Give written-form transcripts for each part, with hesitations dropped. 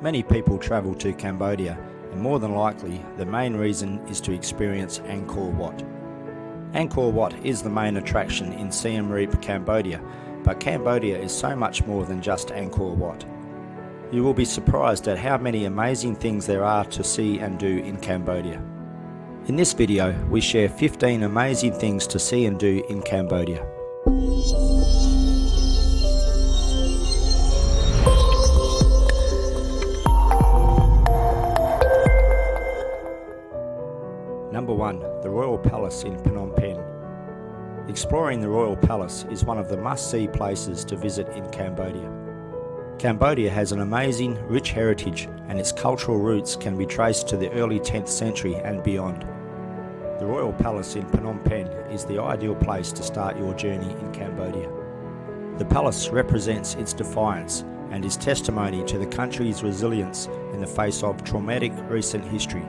Many people travel to Cambodia, and more than likely the main reason is to experience Angkor Wat. Angkor Wat is the main attraction in Siem Reap, Cambodia, but Cambodia is so much more than just Angkor Wat. You will be surprised at how many amazing things there are to see and do in Cambodia. In this video, we share 15 amazing things to see and do in Cambodia. Number 1. The Royal Palace in Phnom Penh. Exploring the Royal Palace is one of the must-see places to visit in Cambodia. Cambodia has an amazing, rich heritage, and its cultural roots can be traced to the early 10th century and beyond. The Royal Palace in Phnom Penh is the ideal place to start your journey in Cambodia. The palace represents its defiance and is testimony to the country's resilience in the face of traumatic recent history.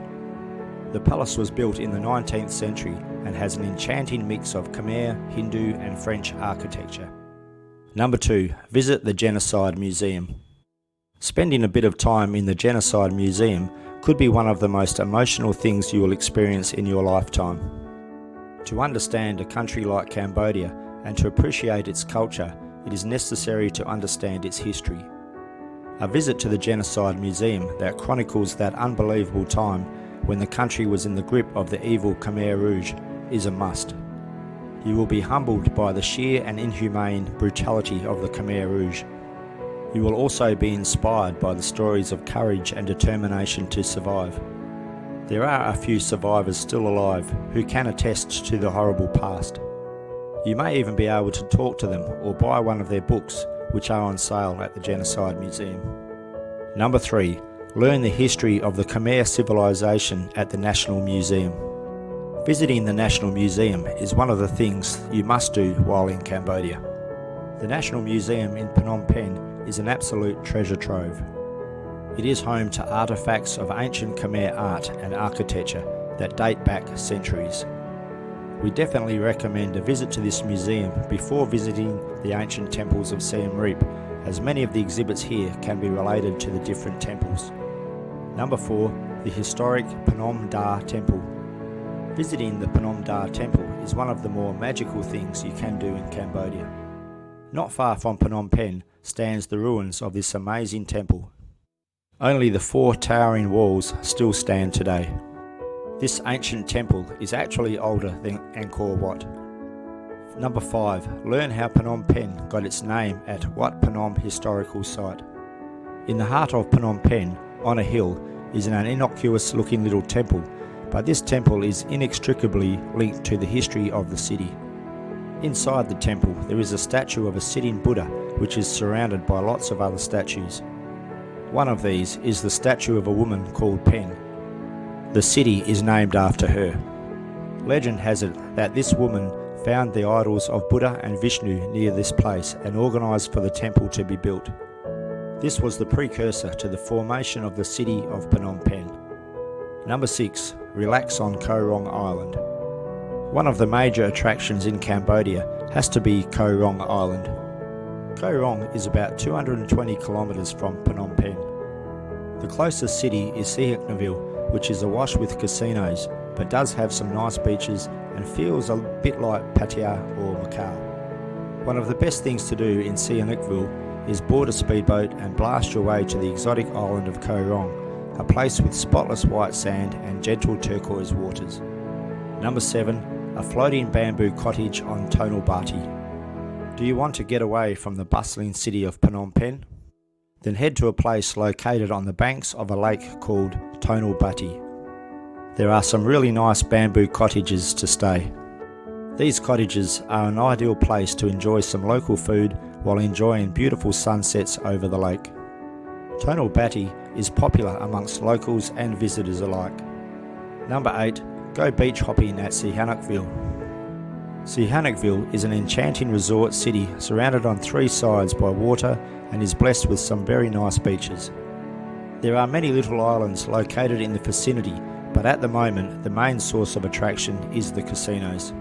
The palace was built in the 19th century and has an enchanting mix of Khmer, Hindu and French architecture. Number 2. Visit the Genocide Museum. Spending a bit of time in the Genocide Museum could be one of the most emotional things you will experience in your lifetime. To understand a country like Cambodia and to appreciate its culture, it is necessary to understand its history. A visit to the Genocide Museum that chronicles that unbelievable time when the country was in the grip of the evil Khmer Rouge is a must. You will be humbled by the sheer and inhumane brutality of the Khmer Rouge. You will also be inspired by the stories of courage and determination to survive. There are a few survivors still alive who can attest to the horrible past. You may even be able to talk to them or buy one of their books, which are on sale at the Genocide Museum. Number 3. Learn the history of the Khmer civilization at the National Museum. Visiting the National Museum is one of the things you must do while in Cambodia. The National Museum in Phnom Penh is an absolute treasure trove. It is home to artifacts of ancient Khmer art and architecture that date back centuries. We definitely recommend a visit to this museum before visiting the ancient temples of Siem Reap, as many of the exhibits here can be related to the different temples. Number 4. The historic Phnom Da Temple. Visiting the Phnom Da Temple is one of the more magical things you can do in Cambodia. Not far from Phnom Penh stands the ruins of this amazing temple. Only the 4 towering walls still stand today. This ancient temple is actually older than Angkor Wat. Number 5. Learn how Phnom Penh got its name at Wat Phnom Historical Site. In the heart of Phnom Penh, on a hill, is an innocuous looking little temple, but this temple is inextricably linked to the history of the city. Inside the temple there is a statue of a sitting Buddha which is surrounded by lots of other statues. One of these is the statue of a woman called Pen. The city is named after her. Legend has it that this woman found the idols of Buddha and Vishnu near this place and organised for the temple to be built. This was the precursor to the formation of the city of Phnom Penh. Number 6. Relax on Koh Rong Island. One of the major attractions in Cambodia has to be Koh Rong Island. Koh Rong is about 220 kilometres from Phnom Penh. The closest city is Sihanoukville, which is awash with casinos, but does have some nice beaches and feels a bit like Pattaya or Macau. One of the best things to do in Sihanoukville is board a speedboat and blast your way to the exotic island of Koh Rong, a place with spotless white sand and gentle turquoise waters. Number 7. A floating bamboo cottage on TONLE. Do you want to get away from the bustling city of Phnom Penh? Then head to a place located on the banks of a lake called TONLE. There are some really nice bamboo cottages to stay. These cottages are an ideal place to enjoy some local food while enjoying beautiful sunsets over the lake. TONLE is popular amongst locals and visitors alike. Number 8. Go beach hopping at Sihanoukville. Sihanoukville is an enchanting resort city surrounded on 3 sides by water and is blessed with some very nice beaches. There are many little islands located in the vicinity, but at the moment the main source of attraction is the casinos.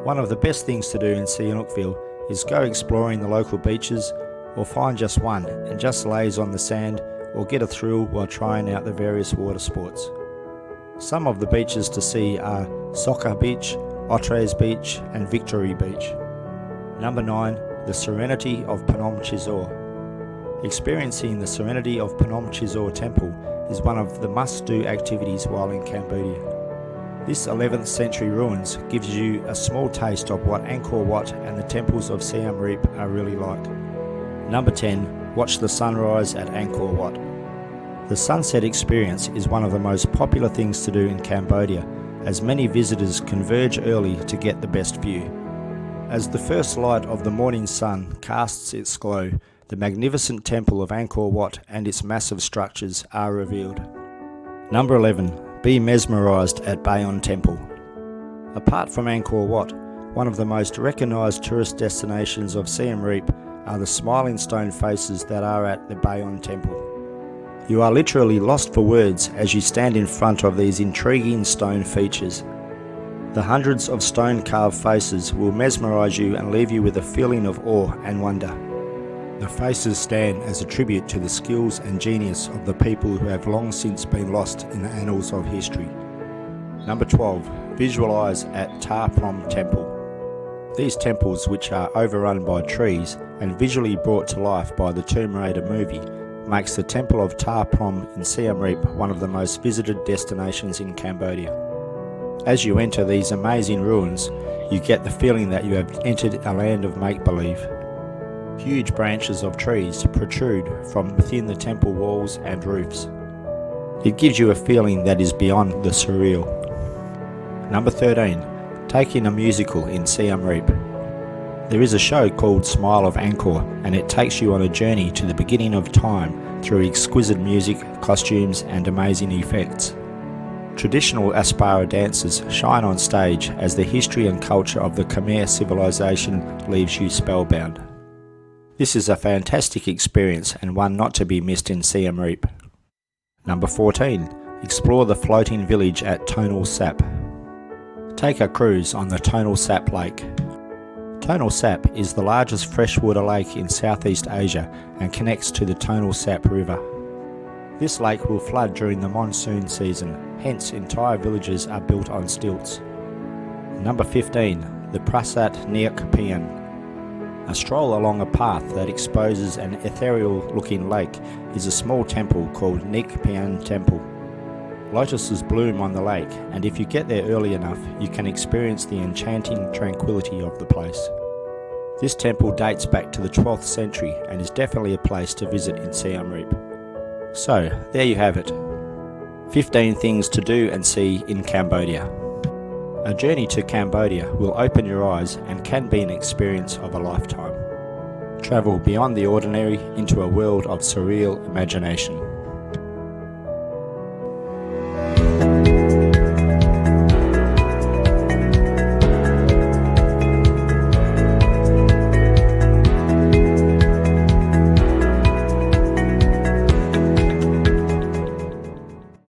One of the best things to do in Sihanoukville is go exploring the local beaches, or find just one and just laze on the sand or get a thrill while trying out the various water sports. Some of the beaches to see are Soccer Beach, Otres Beach and Victory Beach. Number 9. The Serenity of Phnom CHISOR. Experiencing the Serenity of Phnom CHISOR Temple is one of the must-do activities while in Cambodia. This 11th century ruins gives you a small taste of what Angkor Wat and the temples of Siem Reap are really like. Number 10. Watch the sunrise at Angkor Wat. The sunset experience is one of the most popular things to do in Cambodia, as many visitors converge early to get the best view. As the first light of the morning sun casts its glow, the magnificent temple of Angkor Wat and its massive structures are revealed. Number 11. Be mesmerized at BAYON Temple. Apart from Angkor Wat, one of the most recognised tourist destinations of Siem Reap are the smiling stone faces that are at the BAYON Temple. You are literally lost for words as you stand in front of these intriguing stone features. The hundreds of stone-carved faces will mesmerise you and leave you with a feeling of awe and wonder. The faces stand as a tribute to the skills and genius of the people who have long since been lost in the annals of history. Number 12. Visualise at Ta Prohm Temple. These temples, which are overrun by trees and visually brought to life by the Tomb Raider movie, makes the Temple of Ta Prohm in Siem Reap one of the most visited destinations in Cambodia. As you enter these amazing ruins, you get the feeling that you have entered a land of make-believe. Huge branches of trees protrude from within the temple walls and roofs. It gives you a feeling that is beyond the surreal. Number 13. Taking a musical in Siem Reap. There is a show called Smile of Angkor, and it takes you on a journey to the beginning of time through exquisite music, costumes and amazing effects. Traditional Aspara dances shine on stage as the history and culture of the Khmer civilization leaves you spellbound. This is a fantastic experience and one not to be missed in Siem Reap. Number 14. Explore the floating village at TONLE Sap. Take a cruise on the TONLE Sap Lake. TONLE Sap is the largest freshwater lake in Southeast Asia and connects to the TONLE Sap River. This lake will flood during the monsoon season, hence entire villages are built on stilts. Number 15. The PRASAT NEAK PEAN. A stroll along a path that exposes an ethereal-looking lake is a small temple called NEAK PEAN Temple. Lotuses bloom on the lake, and if you get there early enough, you can experience the enchanting tranquility of the place. This temple dates back to the 12th century and is definitely a place to visit in Siem Reap. So, there you have it. 15 things to do and see in Cambodia. A journey to Cambodia will open your eyes and can be an experience of a lifetime. Travel beyond the ordinary into a world of surreal imagination.